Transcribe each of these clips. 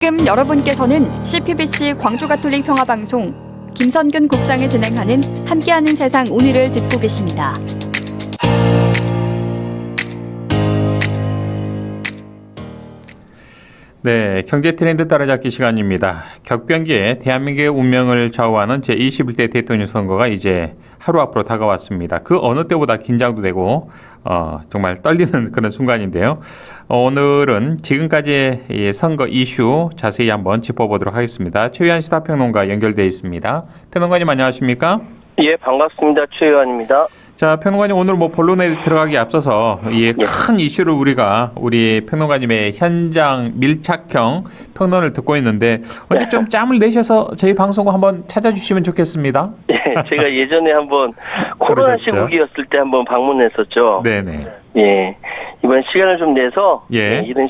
지금 여러분께서는 CPBC 광주가톨릭 평화방송 김선균 국장이 진행하는 함께하는 세상 오늘을 듣고 계십니다. 네, 경제 트렌드 따라잡기 시간입니다. 격변기에 대한민국의 운명을 좌우하는 제21대 대통령 선거가 이제 하루 앞으로 다가왔습니다. 그 어느 때보다 긴장도 되고 정말 떨리는 그런 순간인데요. 오늘은 지금까지의 이 선거 이슈 자세히 한번 짚어보도록 하겠습니다. 최유한 시사평론가 연결되어 있습니다. 평론가님 안녕하십니까? 예, 반갑습니다. 최유한입니다. 자, 평론가님 오늘 본론에 들어가기 앞서서 큰 이슈를 우리 평론가님의 현장 밀착형 평론을 듣고 있는데 언제 좀 짬을 내셔서 저희 방송을 한번 찾아주시면 좋겠습니다. 예, 제가 예전에 한번 코로나 시국이었을 때 한번 방문했었죠. 네네. 예, 이번 시간을 좀 내서 이런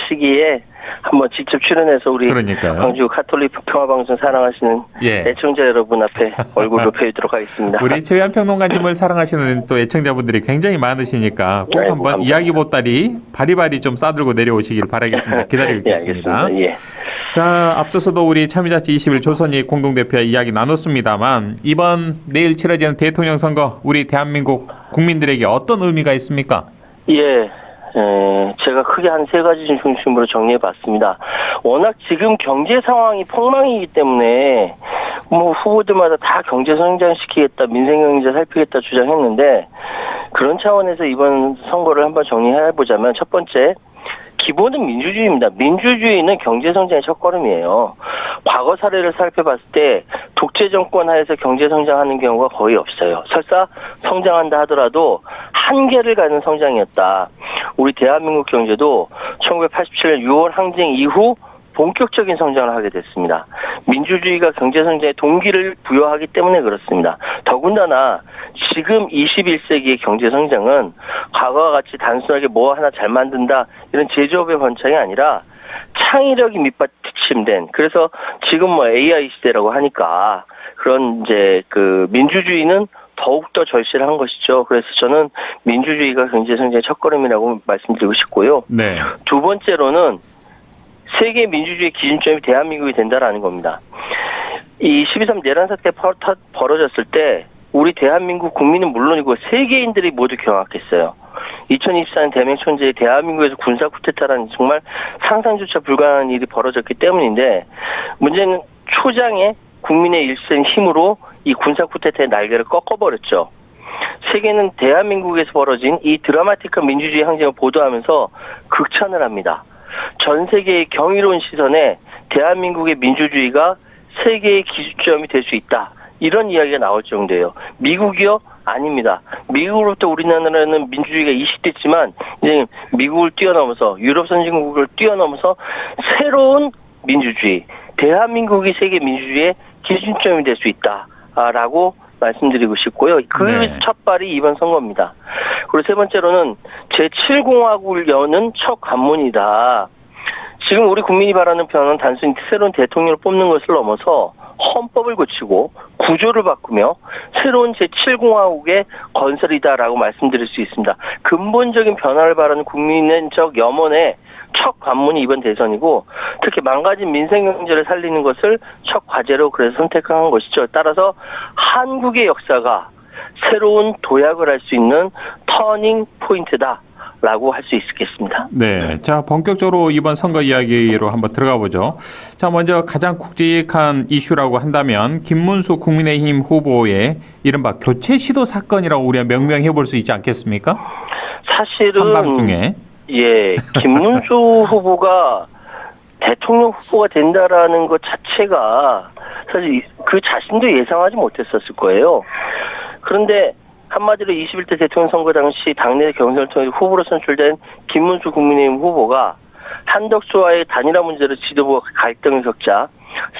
시기에 한번 직접 출연해서 우리 광주 가톨릭 평화방송 사랑하시는 애청자 여러분 앞에 얼굴 높여드리도록 하겠습니다. 우리 최유한 평론가님을 사랑하시는 또 애청자분들이 굉장히 많으시니까 꼭 한번 감사합니다. 이야기 보따리 바리바리 좀 싸들고 내려오시길 바라겠습니다. 기다리고 있겠습니다. 예. 자, 앞서서도 우리 참여자치 20일 조선이 공동대표와 이야기 나눴습니다만 이번 내일 치러지는 대통령 선거 우리 대한민국 국민들에게 어떤 의미가 있습니까? 제가 크게 한 세 가지 중심으로 정리해봤습니다. 워낙 지금 경제 상황이 폭망이기 때문에 후보들마다 다 경제 성장시키겠다, 민생 경제 살피겠다 주장했는데 그런 차원에서 이번 선거를 한번 정리해보자면 첫 번째, 기본은 민주주의입니다. 민주주의는 경제 성장의 첫걸음이에요. 과거 사례를 살펴봤을 때 독재 정권 하에서 경제 성장하는 경우가 거의 없어요. 설사 성장한다 하더라도 한계를 가는 성장이었다. 우리 대한민국 경제도 1987년 6월 항쟁 이후 본격적인 성장을 하게 됐습니다. 민주주의가 경제 성장에 동기를 부여하기 때문에 그렇습니다. 더군다나 지금 21세기의 경제 성장은 과거와 같이 단순하게 뭐 하나 잘 만든다 이런 제조업의 번창이 아니라 창의력이 밑받침된, 그래서 지금 AI 시대라고 하니까 그런 민주주의는 더욱더 절실한 것이죠. 그래서 저는 민주주의가 경제 성장의 첫걸음이라고 말씀드리고 싶고요. 네. 두 번째로는 세계 민주주의 기준점이 대한민국이 된다라는 겁니다. 이 12.3 내란 사태 벌어졌을 때 우리 대한민국 국민은 물론이고 세계인들이 모두 경악했어요. 2024년 대명천지에 대한민국에서 군사 쿠데타라는 정말 상상조차 불가능한 일이 벌어졌기 때문인데 문제는 초장에 국민의 일센 힘으로 이 군사 쿠데타의 날개를 꺾어버렸죠. 세계는 대한민국에서 벌어진 이 드라마틱한 민주주의 항쟁을 보도하면서 극찬을 합니다. 전 세계의 경이로운 시선에 대한민국의 민주주의가 세계의 기준점이 될 수 있다. 이런 이야기가 나올 정도예요. 미국이요? 아닙니다. 미국으로부터 우리나라는 민주주의가 이식됐지만 이제 미국을 뛰어넘어서 유럽 선진국을 뛰어넘어서 새로운 민주주의, 대한민국이 세계 민주주의의 기준점이 될 수 있다라고 말씀드리고 싶고요. 그 첫발이 이번 선거입니다. 그리고 세 번째로는 제7공화국을 여는 첫 관문이다. 지금 우리 국민이 바라는 변화는 단순히 새로운 대통령을 뽑는 것을 넘어서 헌법을 고치고 구조를 바꾸며 새로운 제7공화국의 건설이다라고 말씀드릴 수 있습니다. 근본적인 변화를 바라는 국민적 염원의 첫 관문이 이번 대선이고 특히 망가진 민생 경제를 살리는 것을 첫 과제로 그래서 선택한 것이죠. 따라서 한국의 역사가 새로운 도약을 할 수 있는 터닝 포인트다. 라고 할 수 있겠습니다. 네. 자, 본격적으로 이번 선거 이야기로 한번 들어가 보죠. 자, 먼저 가장 굵직한 이슈라고 한다면 김문수 국민의힘 후보의 이른바 교체 시도 사건이라고 우리가 명명해 볼 수 있지 않겠습니까? 사실은 한밤중에 김문수 후보가 대통령 후보가 된다라는 것 자체가 사실 그 자신도 예상하지 못했었을 거예요. 그런데 한마디로 21대 대통령 선거 당시 당내 경선을 통해 후보로 선출된 김문수 국민의힘 후보가 한덕수와의 단일화 문제로 지도부가 갈등을 겪자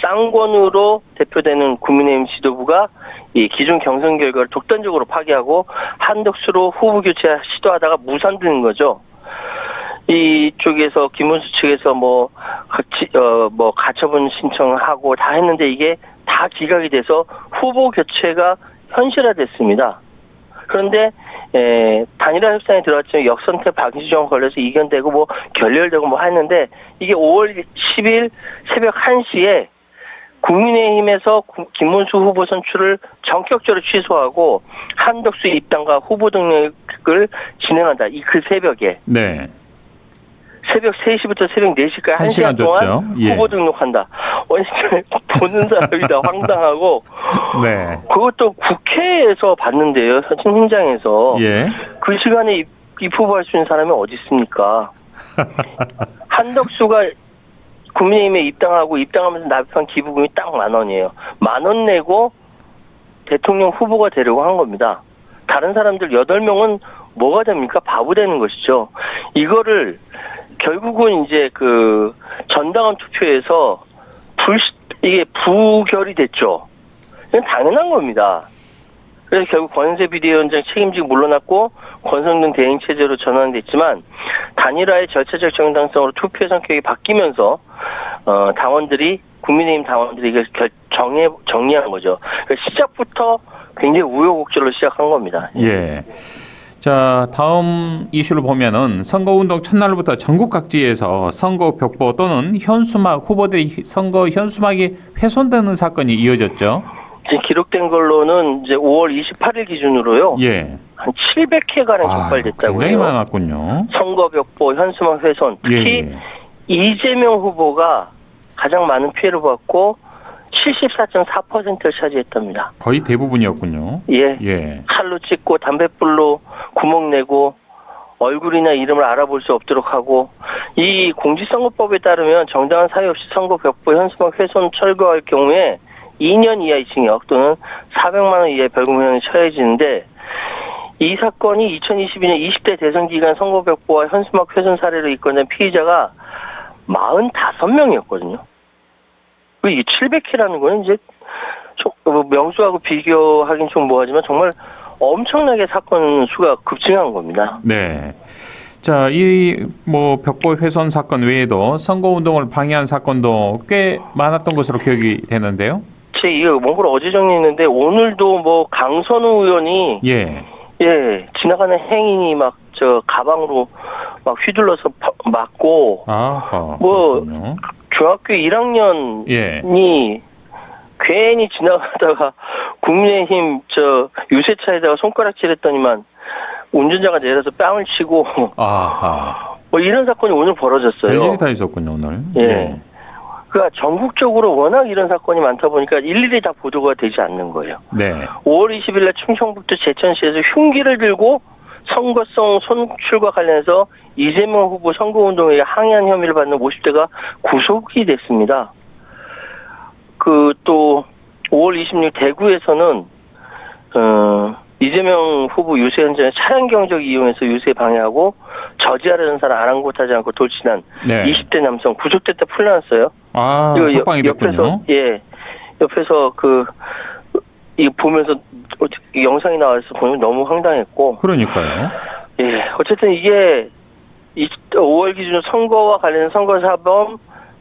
쌍권으로 대표되는 국민의힘 지도부가 이 기존 경선 결과를 독단적으로 파기하고 한덕수로 후보 교체 시도하다가 무산되는 거죠. 이쪽에서 김문수 측에서 가처분 신청하고 다 했는데 이게 다 기각이 돼서 후보 교체가 현실화됐습니다. 그런데 단일화 협상에 들어왔지만 역선택 박지원 걸려서 이견되고 뭐 결렬되고 뭐 했는데 이게 5월 10일 새벽 1시에 국민의힘에서 김문수 후보 선출을 전격적으로 취소하고 한덕수 입당과 후보 등록을 진행한다. 그 새벽에. 네. 새벽 3시부터 새벽 4시까지 1시간 동안 예. 후보 등록한다. 완전 보는 사람이 다 황당하고 네. 그것도 국회에서 봤는데요. 현장에서. 예. 그 시간에 입후보할 수 있는 사람이 어디 있습니까? 한덕수가 국민의힘에 입당하면서 납입한 기부금이 딱 10,000원이에요. 10,000원 내고 대통령 후보가 되려고 한 겁니다. 다른 사람들 8명은 뭐가 됩니까? 바보 되는 것이죠. 이거를 결국은 이제 그 전당원 투표에서 이게 부결이 됐죠. 이건 당연한 겁니다. 그래서 결국 권은세 비대위원장 책임지고 물러났고 권성동 대행 체제로 전환됐지만 단일화의 절차적 정당성으로 투표 성격이 바뀌면서 당원들이 국민의힘 당원들이 이걸 정리한 거죠. 그러니까 시작부터 굉장히 우여곡절로 시작한 겁니다. 예. 자, 다음 이슈를 보면은 선거운동 첫날부터 전국 각지에서 선거 벽보 또는 현수막 후보들이 선거 현수막이 훼손되는 사건이 이어졌죠. 지금 기록된 걸로는 이제 5월 28일 기준으로요. 예. 한 700회 가량 적발됐다고요. 굉장히 많았군요. 선거 벽보 현수막 훼손. 특히 예. 이재명 후보가 가장 많은 피해를 받고 74.4%를 차지했답니다. 거의 대부분이었군요. 예. 예. 칼로 찍고 담뱃불로 구멍 내고 얼굴이나 이름을 알아볼 수 없도록 하고 이 공직선거법에 따르면 정당한 사유 없이 선거 벽보 현수막 훼손 철거할 경우에 2년 이하의 징역 또는 400만 원 이하의 벌금형이 처해지는데 이 사건이 2022년 20대 대선 기간 선거 벽보와 현수막 훼손 사례로 입건된 피의자가 45명이었거든요. 이게 700회라는 거는 이제 명수하고 비교하긴 좀 뭐하지만 정말 엄청나게 사건 수가 급증한 겁니다. 네. 자, 이 뭐 벽보 훼손 사건 외에도 선거 운동을 방해한 사건도 꽤 많았던 것으로 기억이 되는데요. 제 이거 원고를 어제 정리했는데 오늘도 뭐 강선우 의원이 예. 지나가는 행인이 막 가방으로 막 휘둘러서 맞고 아하. 뭐 그렇군요. 중학교 1학년이 괜히 지나가다가 국민의힘 유세차에다가 손가락질했더니만 운전자가 내려서 뺨을 치고 아하. 뭐 이런 사건이 오늘 벌어졌어요. 별일이 다 있었군요 오늘. 예. 그러니까 전국적으로 워낙 이런 사건이 많다 보니까 일일이 다 보도가 되지 않는 거예요. 네. 5월 20일 날 충청북도 제천시에서 흉기를 들고 선거성 손출과 관련해서 이재명 후보 선거운동에 항의한 혐의를 받는 50대가 구속이 됐습니다. 또 5월 26일 대구에서는 이재명 후보 유세 현장에 차량 경적 이용해서 유세 방해하고 저지하려는 사람 아랑곳하지 않고 돌진한 20대 남성 구속됐다 풀려났어요. 아, 석방이 됐군요. 옆에서 이거 보면서 영상이 나와서 보면 너무 황당했고. 그러니까요. 예, 어쨌든 이게 5월 기준 선거와 관련된 선거사범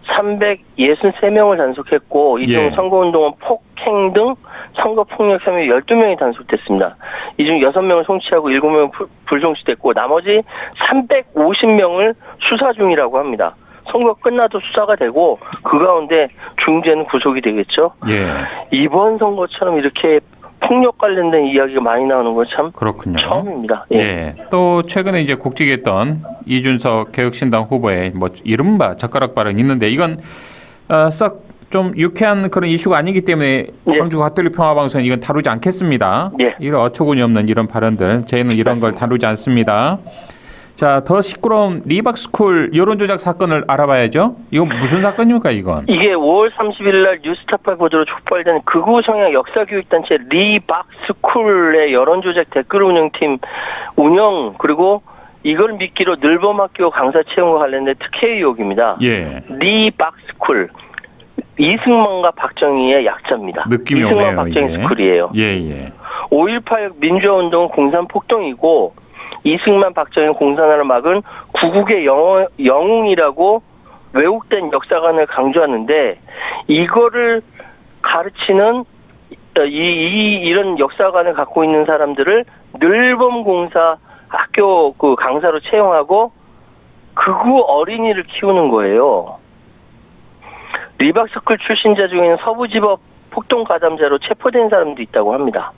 363명을 단속했고 이 중 선거운동원 폭행 등 선거폭력 혐의 12명이 단속됐습니다. 이 중 6명을 송치하고 7명은 불송치됐고 나머지 350명을 수사 중이라고 합니다. 선거 끝나도 수사가 되고 그 가운데 중재는 구속이 되겠죠. 예. 이번 선거처럼 이렇게 폭력 관련된 이야기가 많이 나오는 건 참 그렇군요. 처음입니다. 예. 또 최근에 이제 국직했던 이준석 개혁신당 후보의 뭐 이른바 젓가락 발언이 있는데 이건 썩 좀 유쾌한 그런 이슈가 아니기 때문에 광주 가톨릭 평화방송은 이건 다루지 않겠습니다. 이런 어처구니 없는 이런 발언들 저희는 이런 걸 다루지 않습니다. 자, 더 시끄러운 리박스쿨 여론조작 사건을 알아봐야죠. 이건 무슨 사건입니까, 이건? 이게 5월 30일 날 뉴스타파 보도로 촉발된 극우 성향 역사교육단체 리박스쿨의 여론조작 댓글 운영팀 운영 그리고 이걸 미끼로 늘봄학교 강사 채용과 관련된 특혜 의혹입니다. 예. 리박스쿨 이승만과 박정희의 약자입니다. 느낌이 이승만 오네요, 박정희 이게. 스쿨이에요. 예. 5.18 민주화운동은 공산폭동이고 이승만 박정희 공산화를 막은 구국의 영웅이라고 왜곡된 역사관을 강조하는데 이거를 가르치는 이런 역사관을 갖고 있는 사람들을 늘범공사 학교 그 강사로 채용하고 극우 어린이를 키우는 거예요. 리박서클 출신자 중에는 서부지법 폭동 가담자로 체포된 사람도 있다고 합니다.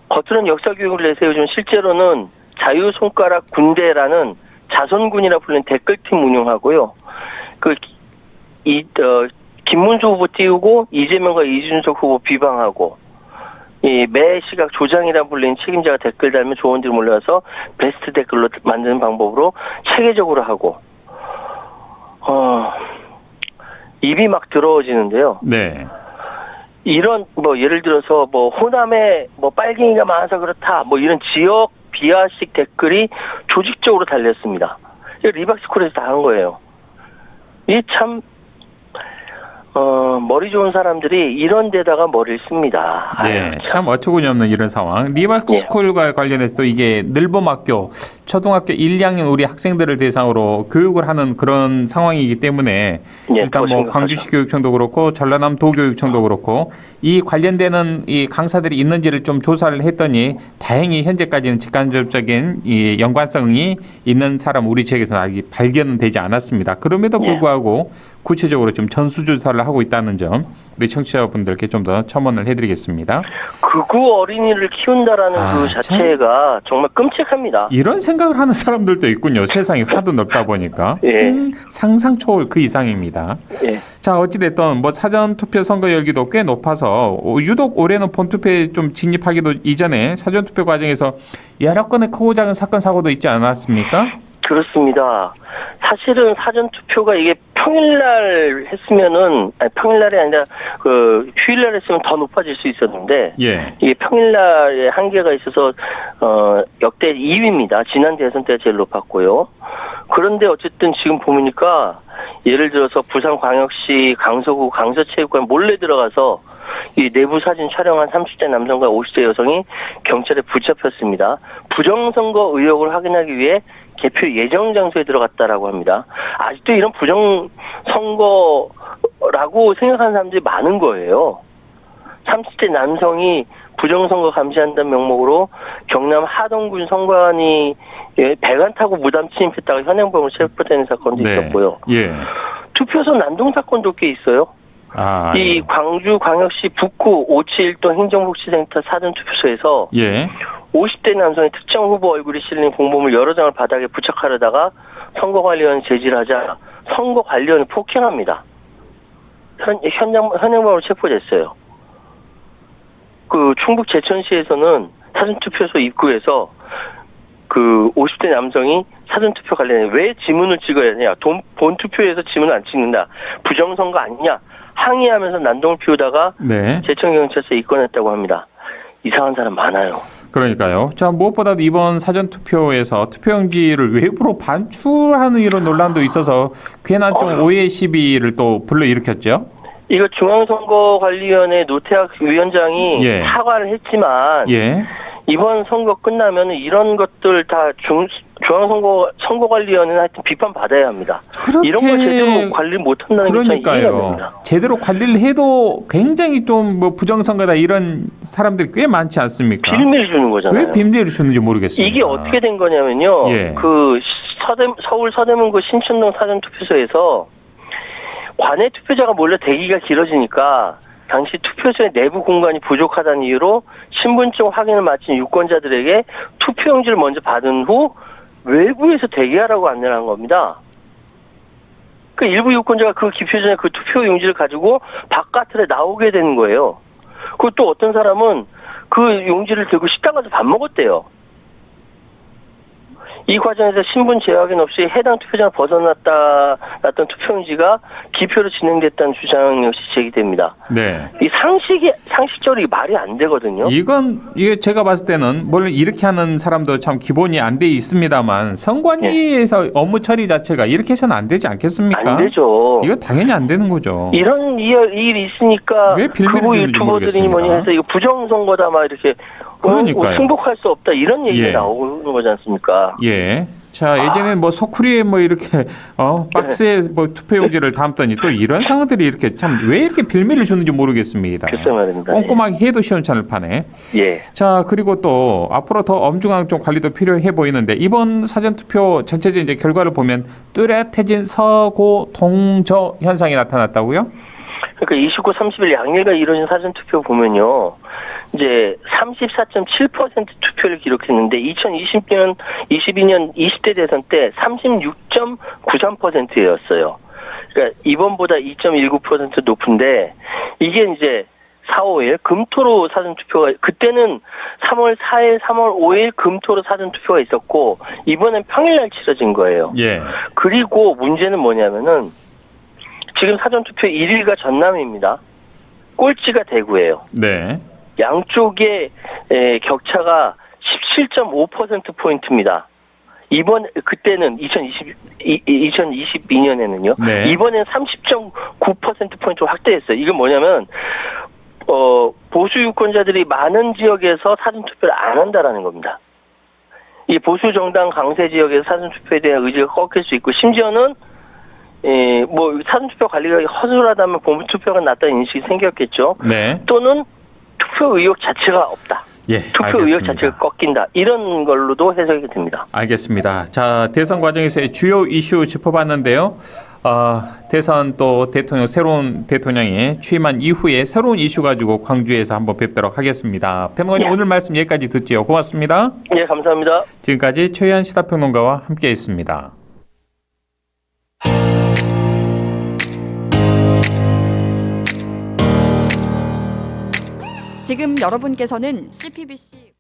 겉으로는 역사교육을 내세우지만 실제로는 자유손가락 군대라는 자손군이라 불리는 댓글팀 운영하고요. 김문수 후보 띄우고 이재명과 이준석 후보 비방하고 매 시각 조장이라 불리는 책임자가 댓글 달면 조원들이 몰려와서 베스트 댓글로 만드는 방법으로 체계적으로 하고 입이 막 더러워지는데요. 네. 이런 예를 들어서 호남에 빨갱이가 많아서 그렇다 이런 지역 비하식 댓글이 조직적으로 달렸습니다. 리박스쿨에서 다 한 거예요. 이 참 머리 좋은 사람들이 이런 데다가 머리를 씁니다. 네, 참 어처구니 없는 이런 상황. 리박스쿨과 관련해서 또 이게 늘범학교, 초등학교 1, 2학년 우리 학생들을 대상으로 교육을 하는 그런 상황이기 때문에 일단 광주시 교육청도 그렇고 전라남 도교육청도 그렇고 이 관련되는 이 강사들이 있는지를 좀 조사를 했더니 다행히 현재까지는 직간접적인 이 연관성이 있는 사람 우리 지역에서는 아직 발견은 되지 않았습니다. 그럼에도 불구하고 구체적으로 좀 전수조사를 하고 있다는 점 우리 청취자분들께 좀 더 첨언을 해드리겠습니다. 극우 어린이를 키운다라는 그 자체가 정말 끔찍합니다. 이런 생각을 하는 사람들도 있군요. 세상이 하도 넓다 보니까. 상상 초월 그 이상입니다. 자, 어찌됐든 사전투표 선거 열기도 꽤 높아서 유독 올해는 본투표에 좀 진입하기도 이전에 사전투표 과정에서 여러 건의 크고 작은 사건 사고도 있지 않았습니까? 그렇습니다. 사실은 사전투표가 이게 평일날 했으면은, 평일날이 아니라, 휴일날 했으면 더 높아질 수 있었는데, 이게 평일날에 한계가 있어서, 역대 2위입니다. 지난 대선 때 제일 높았고요. 그런데 어쨌든 지금 보니까, 예를 들어서 부산광역시 강서구 강서체육관 몰래 들어가서, 이 내부 사진 촬영한 30대 남성과 50대 여성이 경찰에 붙잡혔습니다. 부정선거 의혹을 확인하기 위해 개표 예정 장소에 들어갔다라고 합니다. 아직도 이런 부정선거라고 생각하는 사람들이 많은 거예요. 30대 남성이 부정선거 감시한다는 명목으로 경남 하동군 선관위 배관 타고 무단 침입했다가 현행범으로 체포되는 사건도 있었고요. 투표소 난동 사건도 꽤 있어요. 이 광주광역시 북구 571동 행정복지센터 사전투표소에서 50대 남성의 특정 후보 얼굴이 실린 공보물 여러 장을 바닥에 부착하려다가 선거관리원이 제지하자 선거관리원이 폭행합니다. 현행범으로 체포됐어요. 충북 제천시에서는 사전투표소 입구에서 50대 남성이 사전투표 관련해 왜 지문을 찍어야 되냐, 본투표에서 지문을 안 찍는다, 부정선거 아니냐 항의하면서 난동을 피우다가 제천경찰서에 입건했다고 합니다. 이상한 사람 많아요. 그러니까요. 자, 무엇보다도 이번 사전투표에서 투표용지를 외부로 반출하는 이런 논란도 있어서 괜한 좀 오해 시비를 또 불러일으켰죠. 이거 중앙선거관리위원회 노태학 위원장이 사과를 했지만 이번 선거 끝나면 이런 것들 다 중앙선거관리위원회는 하여튼 비판받아야 합니다. 이런 걸 제대로 관리 못한다는 게 이해가 됩니다. 제대로 관리를 해도 굉장히 좀 부정선거다 이런 사람들이 꽤 많지 않습니까? 빌미를 주는 거잖아요. 왜 빌미를 주는지 모르겠습니다. 이게 어떻게 된 거냐면요. 서울 서대문구 신촌동 사전투표소에서 관외 투표자가 몰려 대기가 길어지니까 당시 투표소의 내부 공간이 부족하다는 이유로 신분증 확인을 마친 유권자들에게 투표용지를 먼저 받은 후 외부에서 대기하라고 안내를 한 겁니다. 일부 유권자가 그 기표 전에 그 투표용지를 가지고 바깥에 나오게 되는 거예요. 그리고 또 어떤 사람은 그 용지를 들고 식당 가서 밥 먹었대요. 이 과정에서 신분 재확인 없이 해당 투표장을 벗어났던 투표용지가 기표로 진행됐다는 주장 역시 제기됩니다. 이 상식적으로 말이 안 되거든요. 이게 제가 봤을 때는 물론 이렇게 하는 사람도 참 기본이 안 돼 있습니다만 선관위에서 업무 처리 자체가 이렇게 해서는 안 되지 않겠습니까? 안 되죠. 이거 당연히 안 되는 거죠. 이런 일이 있으니까 왜 빌미를 주는지 유튜버들이 뭐니 해서 이거 부정선거다 막 이렇게 그러니까요. 승복할 수 없다 이런 얘기가 예. 나오는 거지 않습니까? 예. 자, 예전에 뭐 서쿠리에 뭐 이렇게 박스에 뭐 투표용지를 담더니 또 이런 상황들이 이렇게 참 왜 이렇게 빌미를 주는지 모르겠습니다. 글쎄 말입니다. 꼼꼼하게 해도 시원찮을 판에. 예. 자, 그리고 또 앞으로 더 엄중한 좀 관리도 필요해 보이는데 이번 사전 투표 전체적인 이제 결과를 보면 뚜렷해진 서고 동저 현상이 나타났다고요? 그러니까 29, 30일 양일간 이루어진 사전투표 보면요. 이제 34.7% 투표를 기록했는데 2022년 20대 대선 때 36.93%였어요. 그러니까 이번보다 2.19% 높은데 이게 이제 4, 5일 금토로 사전투표가 그때는 3월 4일, 3월 5일 금토로 사전투표가 있었고 이번엔 평일날 치러진 거예요. 예. 그리고 문제는 뭐냐면은 지금 사전투표 1위가 전남입니다. 꼴찌가 대구예요. 네. 양쪽의 격차가 17.5%포인트입니다. 그때는 2022년에는요. 네. 이번엔 30.9%포인트로 확대했어요. 이건 뭐냐면, 보수 유권자들이 많은 지역에서 사전투표를 안 한다라는 겁니다. 이 보수 정당 강세 지역에서 사전투표에 대한 의지가 꺾일 수 있고, 심지어는 뭐 사전투표 관리가 허술하다면 본투표가 낫다는 인식이 생겼겠죠. 네. 또는 투표 의욕 자체가 없다. 예. 투표 알겠습니다. 의욕 자체가 꺾인다. 이런 걸로도 해석이 됩니다. 알겠습니다. 자, 대선 과정에서의 주요 이슈 짚어봤는데요. 대선 또 새로운 대통령이 취임한 이후에 새로운 이슈 가지고 광주에서 한번 뵙도록 하겠습니다. 평론가님 예. 오늘 말씀 여기까지 듣지요. 고맙습니다. 예, 감사합니다. 지금까지 최현 시사평론가와 함께했습니다. 지금 여러분께서는 CPBC